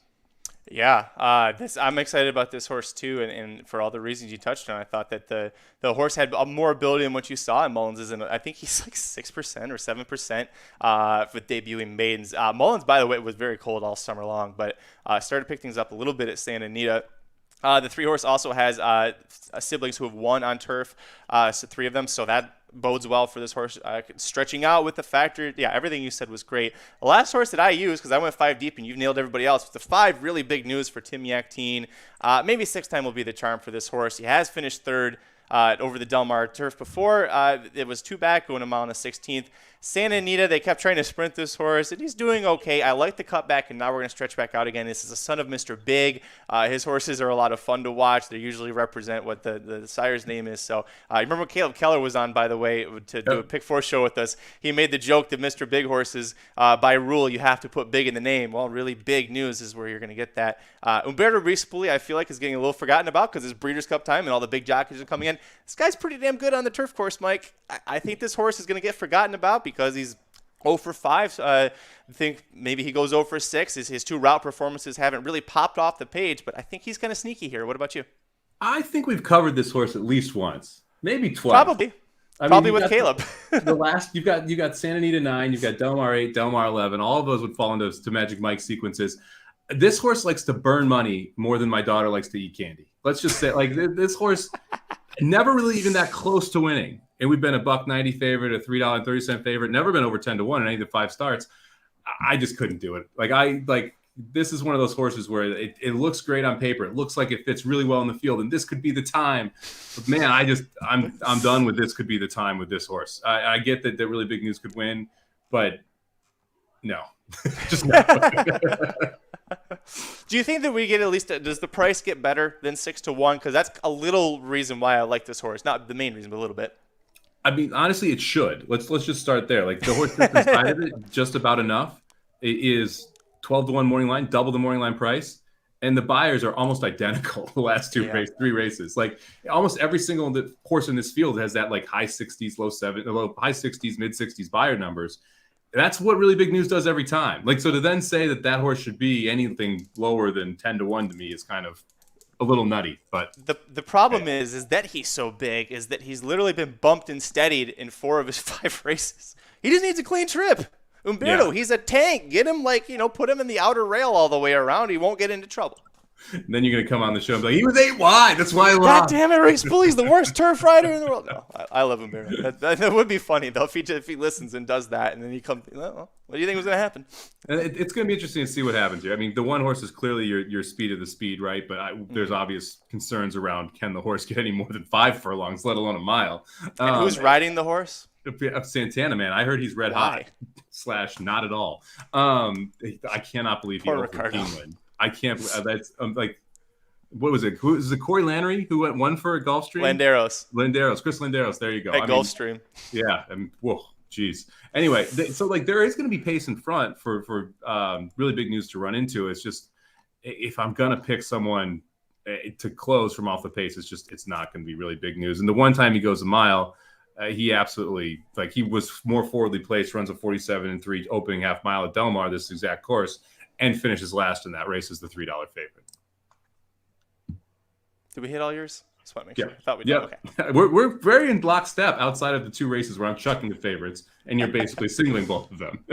Yeah, I'm excited about this horse too, and for all the reasons you touched on. I thought that the horse had more ability than what you saw in Mullins. I think he's like 6% or 7% with debuting maidens. Mullins, by the way, was very cold all summer long, but started to pick things up a little bit at Santa Anita. The 3-horse also has siblings who have won on turf, so 3 of them. So that bodes well for this horse. Stretching out with the factor. Yeah, everything you said was great. The last horse that I used, because I went 5 deep and you've nailed everybody else, was the 5 really big news for Tim Yakteen. Maybe 6 time will be the charm for this horse. He has finished 3rd over the Del Mar turf before. It was 2 back, going a mile and a 16th. Santa Anita, they kept trying to sprint this horse, and he's doing okay. I like the cutback, and now we're going to stretch back out again. This is a son of Mr. Big. His horses are a lot of fun to watch. They usually represent what the sire's name is. So you remember when Caleb Keller was on, by the way, to do a Pick 4 show with us. He made the joke that Mr. Big horses, by rule, you have to put big in the name. Well, really big news is where you're going to get that. Umberto Rispoli, I feel like, is getting a little forgotten about because it's Breeders' Cup time and all the big jockeys are coming in. This guy's pretty damn good on the turf course, Mike. I think this horse is going to get forgotten about because he's 0 for 5. I think maybe he goes 0 for 6. His 2 route performances haven't really popped off the page, but I think he's kind of sneaky here. What about you?
I think we've covered this horse at least once, maybe twice.
Probably with Caleb.
The last you've got Santa Anita 9, you've got Del Mar 8, Del Mar 11. All of those would fall into Magic Mike sequences. This horse likes to burn money more than my daughter likes to eat candy. Let's just say, like, this horse never really even that close to winning. And we've been a $1.90 favorite, a $3.30 favorite, never been over 10 to 1 in any of the 5 starts. I just couldn't do it. This is one of those horses where it looks great on paper. It looks like it fits really well in the field, and this could be the time. But man, I'm done with this. Could be the time with this horse. I get that really big news could win, but no, just no.
Do you think that we get at least does the price get better than 6 to 1? Because that's a little reason why I like this horse. Not the main reason, but a little bit.
I mean, honestly, it should. Let's just start there. Like, the horse that's inside of it, just about enough. It is 12 to 1 morning line, double the morning line price, and the buyers are almost identical. The last 3 races, like almost every single horse in this field has that like high 60s, high 60s, mid 60s buyer numbers. That's what really big news does every time. Like, so to then say that horse should be anything lower than 10 to 1 to me is kind of a little nutty. But
the problem is that he's so big is that he's literally been bumped and steadied in 4 of his 5 races. He just needs a clean trip. Umberto, he's a tank. Get him, put him in the outer rail all the way around. He won't get into trouble.
And then you're going to come on the show and be like, he was 8 wide. That's why I lost.
God damn it, Race Bully's the worst turf rider in the world. No, I love Umberto. That would be funny, though, if he listens and does that, and then he comes, well, what do you think was going to happen?
And it's going to be interesting to see what happens here. I mean, the one horse is clearly your speed of the speed, right? But there's obvious concerns around, can the horse get any more than 5 furlongs, let alone a mile?
And who's riding the horse?
Santana, man. I heard he's red hot / not at all. I cannot believe he overcame Keeneland. I can't. That's like, what was it? Who was it? Corey Lannery who won for Gulfstream?
Landeros,
Chris Landeros. There you go.
At Gulfstream.
Yeah. Whoa, geez. Anyway, so like there is going to be pace in front for really big news to run into. It's just if I'm gonna pick someone to close from off the pace, it's not going to be really big news. And the one time he goes a mile. He absolutely, he was more forwardly placed, runs a 47-3 opening half mile at Del Mar, this exact course, and finishes last in that race as the $3 favorite.
Did we hit all yours? Just want to make sure. I thought we did.
Yeah. Okay. We're very in lockstep outside of the 2 races where I'm chucking the favorites, and you're basically singling both of them.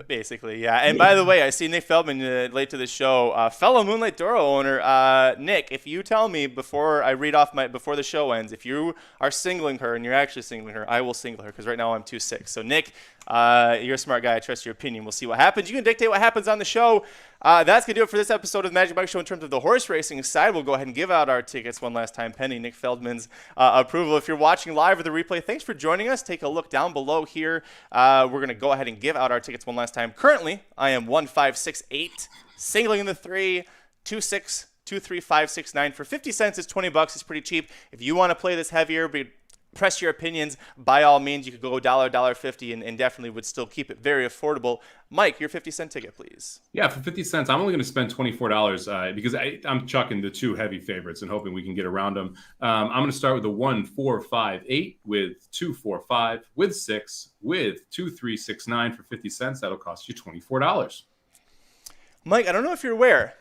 Basically, yeah. And by the way, I see Nick Feldman late to the show. Fellow Moonlight Doro owner, Nick, if you tell me before I read off before the show ends, if you are singling her and you're actually singling her, I will single her because right now I'm 2-6. So Nick, you're a smart guy. I trust your opinion. We'll see what happens. You can dictate what happens on the show. That's going to do it for this episode of the Magic Mike Show in terms of the horse racing side. We'll go ahead and give out our tickets one last time, pending Nick Feldman's approval. If you're watching live or the replay, thanks for joining us. Take a look down below here. We're going to go ahead and give out our tickets one last time. Currently, I am 1-5-6-8, singling in the 3, 2-6, 2-3, 5-6-9. For 50 cents, it's $20. It's pretty cheap. If you want to play this heavier, press your opinions, by all means, you could go $1.50 and definitely would still keep it very affordable. Mike, your 50-cent ticket, please. Yeah, for 50 cents, I'm only going to spend $24 because I'm chucking the 2 heavy favorites and hoping we can get around them. I'm going to start with the 1-4-5-8 with 2-4-5 with 6 with 2-3-6-9 for 50 cents. That'll cost you $24. Mike, I don't know if you're aware,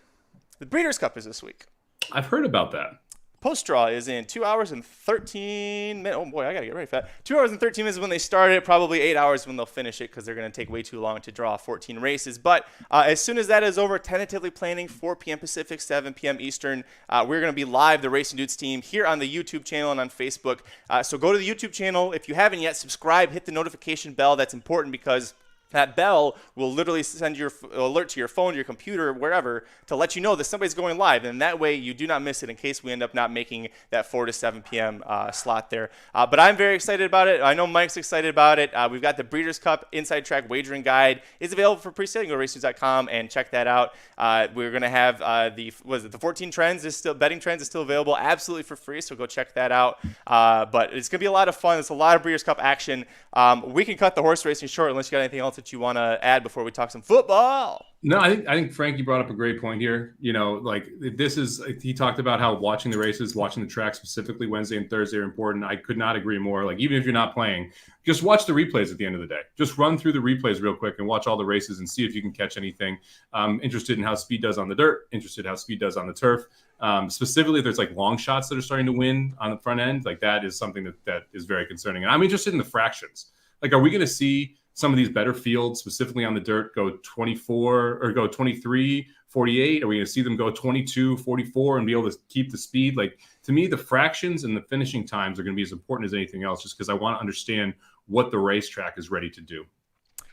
the Breeders' Cup is this week.
I've heard about that.
Post draw is in 2 hours and 13 minutes. Oh boy, I gotta get ready for that. 2 hours and 13 minutes when they start it. Probably 8 hours when they'll finish it because they're gonna take way too long to draw 14 races. But as soon as that is over, tentatively planning 4 p.m. Pacific, 7 p.m. Eastern. We're gonna be live, the Racing Dudes team, here on the YouTube channel and on Facebook. So go to the YouTube channel if you haven't yet. Subscribe, hit the notification bell. That's important because that bell will literally send your alert to your phone, your computer, wherever, to let you know that somebody's going live. And that way you do not miss it in case we end up not making that 4 to 7 p.m. Slot there. But I'm very excited about it. I know Mike's excited about it. We've got the Breeders' Cup Inside Track Wagering Guide. It's available for pre-sale. Go to racenews.com and check that out. We're going to have the 14 Trends is still, betting trends is still available absolutely for free. So go check that out. But it's going to be a lot of fun. It's a lot of Breeders' Cup action. We can cut the horse racing short unless you got anything else that you want to add before we talk some football.
No, I think Frankie brought up a great point here. You know, like he talked about how watching the races, watching the track specifically Wednesday and Thursday are important. I could not agree more. Like, even if you're not playing, just watch the replays at the end of the day. Just run through the replays real quick and watch all the races and see if you can catch anything. Interested in how speed does on the dirt, interested in how speed does on the turf. Specifically, if there's like long shots that are starting to win on the front end, like that is something that is very concerning. And I'm interested in the fractions. Like, are we going to see some of these better fields, specifically on the dirt, go 24 or go 23, 48? Are we going to see them go 22, 44 and be able to keep the speed? Like, to me, the fractions and the finishing times are going to be as important as anything else, just because I want to understand what the racetrack is ready to do.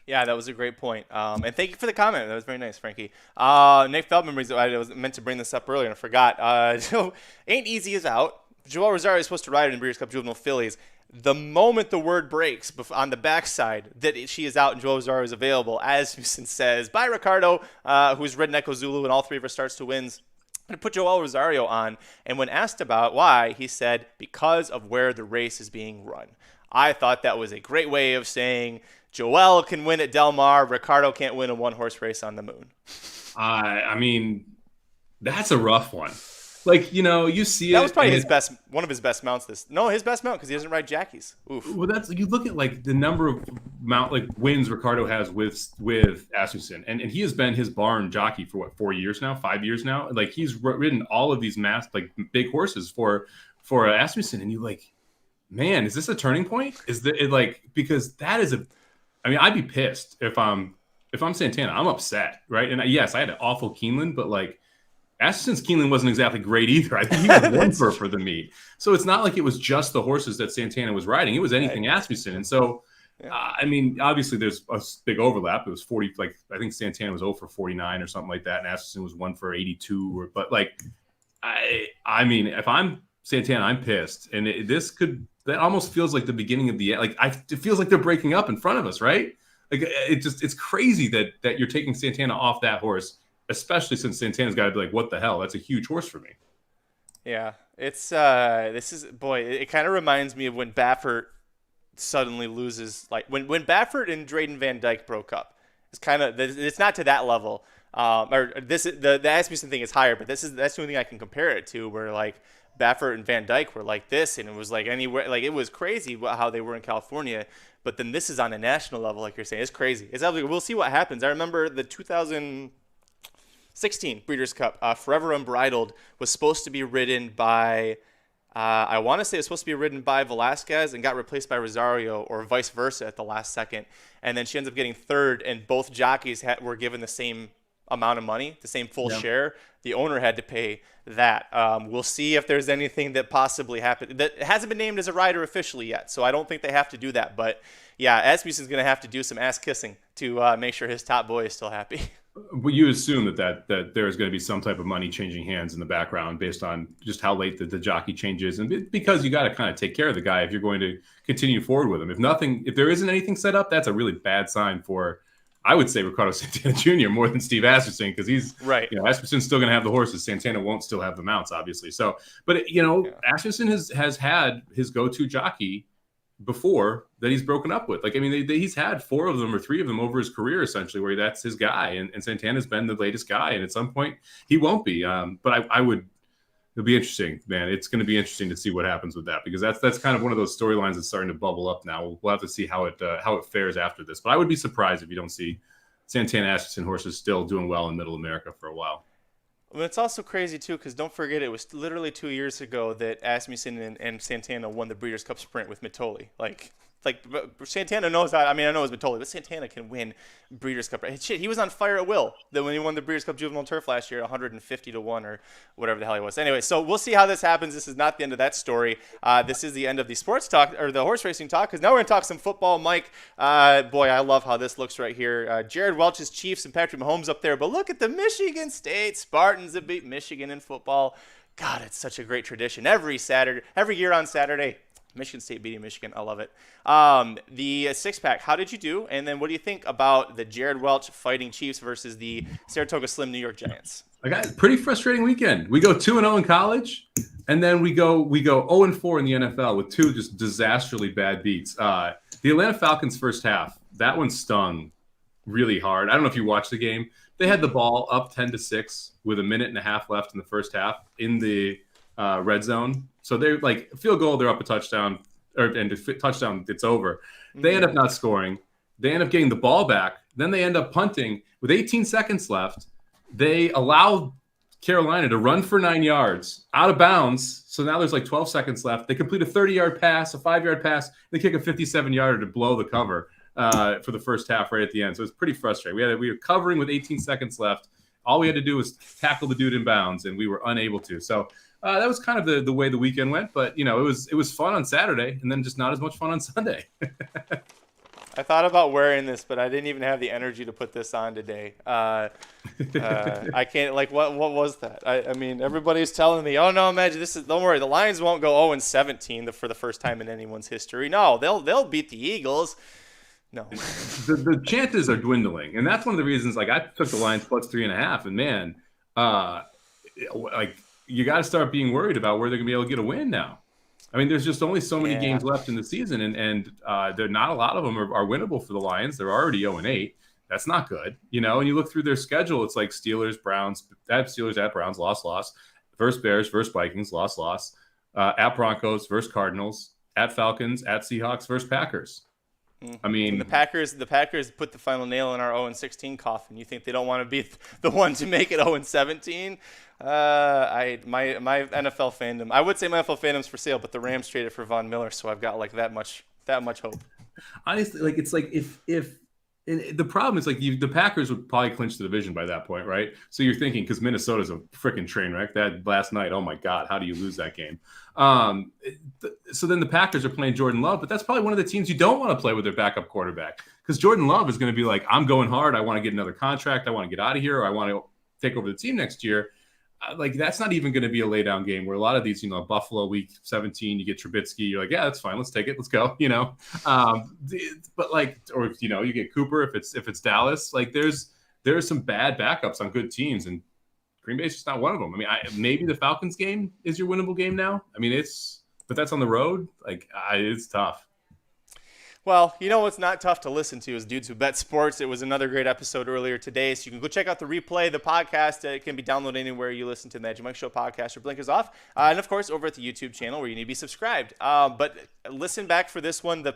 Yeah, that was a great point. And thank you for the comment. That was very nice, Frankie. Nick Feldman brings it. I was meant to bring this up earlier and I forgot. So, Ain't Easy is out. Joel Rosario is supposed to ride in Breeders' Cup Juvenile Fillies. The moment the word breaks on the backside that she is out and Joel Rosario is available, Asmussen says, bye, Ricardo, who's ridden Echo Zulu and all three of her starts to wins. I'm going to put Joel Rosario on. And when asked about why, he said, because of where the race is being run. I thought that was a great way of saying Joel can win at Del Mar, Ricardo can't win a one-horse race on the moon.
I mean, that's a rough one. Like, you know, you see
that was probably one of his best mounts. His best mount because he doesn't ride jackies. Oof.
Well, you look at like the number of wins Ricardo has with Asmussen, and he has been his barn jockey for what, 5 years now. Like, he's ridden all of these big horses for Asmussen, and you like, man, is this a turning point? Because that is I'd be pissed if I'm Santana. I'm upset, right? And yes, I had an awful Keeneland, but like, Asmussen's Keeneland wasn't exactly great either. I think he was one for the meet. So it's not like it was just the horses that Santana was riding. It was anything Asmussen. And so, obviously there's a big overlap. It was 40, like I think Santana was 0 for 49 or something like that. And Asmussen was 1 for 82. But like, I mean, if I'm Santana, I'm pissed. And that almost feels like the beginning of the end. Like, it feels like they're breaking up in front of us, right? Like, it's crazy that you're taking Santana off that horse, especially since Santana's got to be like, what the hell? That's a huge horse for me.
Yeah, it's it kind of reminds me of when Baffert suddenly loses, like when Baffert and Drayden Van Dyke broke up. It's not to that level. The Asmussen thing is higher, but that's the only thing I can compare it to, where like Baffert and Van Dyke were like this, and it was like anywhere, like it was crazy how they were in California. But then this is on a national level, like you're saying. It's crazy. We'll see what happens. I remember the 2016 Breeders' Cup, Forever Unbridled, was supposed to be ridden by, I want to say it was supposed to be ridden by Velasquez and got replaced by Rosario, or vice versa at the last second. And then she ends up getting third, and both jockeys were given the same amount of money, the same full share. The owner had to pay that. We'll see if there's anything that possibly happened. That hasn't been named as a rider officially yet, so I don't think they have to do that. But yeah, Asmussen's going to have to do some ass kissing to make sure his top boy is still happy.
Well, you assume that there is going to be some type of money changing hands in the background based on just how late the jockey changes, and because you got to kind of take care of the guy if you're going to continue forward with him. If there isn't anything set up, that's a really bad sign for, I would say, Ricardo Santana Jr. more than Steve Asmussen, because he's right. You know, Asmussen's still going to have the horses. Santana won't still have the mounts, obviously. So, but Asmussen has had his go-to jockey before that he's broken up with. Like, I mean, he's had 4 of them or 3 of them over his career, essentially, where that's his guy. And Santana's been the latest guy. And at some point he won't be. But it'll be interesting, man. It's going to be interesting to see what happens with that, because that's kind of one of those storylines that's starting to bubble up now. We'll have to see how it fares after this. But I would be surprised if you don't see Santana Asmussen horses still doing well in Middle America for a while.
Well, it's also crazy, too, because don't forget, it was literally 2 years ago that Asmussen and Santana won the Breeders' Cup Sprint with Mitoli. Like, Like Santana knows that. I mean, I know it's been told, but Santana can win Breeders' Cup. Shit, he was on fire at will. Then when he won the Breeders' Cup Juvenile Turf last year, 150-1 or whatever the hell he was. Anyway, so we'll see how this happens. This is not the end of that story. This is the end of the sports talk or the horse racing talk, because now we're gonna talk some football. Mike, boy, I love how this looks right here. Jared Welch's Chiefs and Patrick Mahomes up there, but look at the Michigan State Spartans that beat Michigan in football. God, it's such a great tradition. Every year on Saturday. Michigan State beating Michigan. I love it. The six-pack, how did you do? And then what do you think about the Jared Welch fighting Chiefs versus the Saratoga Slim New York Giants?
I got a pretty frustrating weekend. We go 2-0 in college, and then we go 0-4 in the NFL with two just disastrously bad beats. The Atlanta Falcons first half, that one stung really hard. I don't know if you watched the game. They had the ball up 10-6 with a minute and a half left in the first half in the red zone. So they're like field goal, they're up a touchdown, and touchdown, it's over. They end up not scoring. They end up getting the ball back. Then they end up punting with 18 seconds left. They allow Carolina to run for 9 yards out of bounds. So now there's like 12 seconds left. They complete a 30-yard pass, a 5-yard pass. They kick a 57-yarder to blow the cover for the first half right at the end. So it's pretty frustrating. We were covering with 18 seconds left. All we had to do was tackle the dude in bounds, and we were unable to. So that was kind of the way the weekend went. But, you know, it was fun on Saturday and then just not as much fun on Sunday.
I thought about wearing this, but I didn't even have the energy to put this on today. I can't, like, what was that? I mean, everybody's telling me, oh, no, imagine this is, don't worry, the Lions won't go 0-17 for the first time in anyone's history. No, they'll beat the Eagles. No.
The chances are dwindling. And that's one of the reasons, like, I took the Lions plus 3.5. And, man, like, you got to start being worried about where they're going to be able to get a win now. I mean, there's just only so many games left in the season, and there not a lot of them are winnable for the Lions. They're already 0-8. That's not good, you know. And you look through their schedule, it's like Steelers, Browns, at Browns, loss, versus Bears, versus Vikings, loss, at Broncos, versus Cardinals, at Falcons, at Seahawks, versus Packers. I mean,
and the Packers put the final nail in our 0-16 coffin. You think they don't want to be the one to make it 0-17? My NFL fandom. I would say my NFL fandom's for sale, but the Rams traded for Von Miller, so I've got like that much hope.
Honestly, like it's like if and the problem is like the Packers would probably clinch the division by that point, right? So you're thinking because Minnesota's a freaking train wreck. That last night, oh my God, how do you lose that game? So then the Packers are playing Jordan Love, but that's probably one of the teams you don't want to play with their backup quarterback because Jordan Love is going to be like, I'm going hard. I want to get another contract. I want to get out of here. Or I want to take over the team next year. Like that's not even going to be a lay down game where a lot of these, you know, Buffalo week 17, you get Trubisky, you're like, yeah, that's fine. Let's take it. Let's go, you know? But like, or, you know, you get Cooper if it's Dallas, like there's some bad backups on good teams and Green Bay's just not one of them. I mean, maybe the Falcons game is your winnable game now. I mean, but that's on the road. Like it's tough.
Well, you know what's not tough to listen to is Dudes Who Bet Sports. It was another great episode earlier today, so you can go check out the replay, the podcast. It can be downloaded anywhere you listen to the Magic Mike Show podcast or Blinkers Off. And, of course, over at the YouTube channel where you need to be subscribed. But listen back for this one, the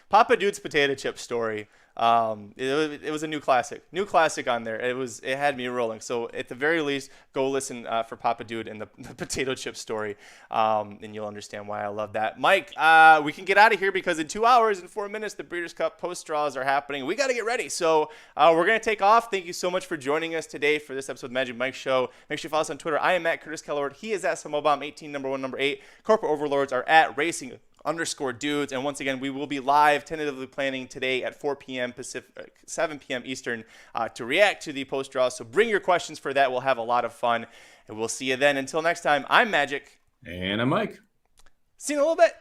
Papa Dude's potato chip story. It was a new classic on there. It had me rolling. So at the very least, go listen for Papa Dude and the potato chip story, and you'll understand why I love that. Mike, we can get out of here because in 2 hours and 4 minutes, the Breeders' Cup post draws are happening. We got to get ready. So we're going to take off. Thank you so much for joining us today for this episode of Magic Mike Show. Make sure you follow us on Twitter. I am at Curtis Kalleward. He is at Somobomb 18, number 1, number 8. Corporate Overlords are at Racing_Dudes. And once again, we will be live, tentatively planning today at 4 p.m. Pacific, 7 p.m. Eastern to react to the post draw. So bring your questions for that. We'll have a lot of fun. And we'll see you then. Until next time, I'm Magic.
And I'm Mike.
See you in a little bit.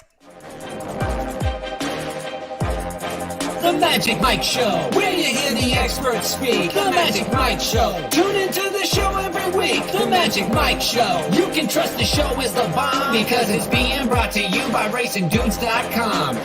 The Magic Mike Show, where you hear the experts speak. The Magic Mike Show. Tune into the show every week. The Magic Mike Show. You can trust the show is the bomb because it's being brought to you by RacingDudes.com.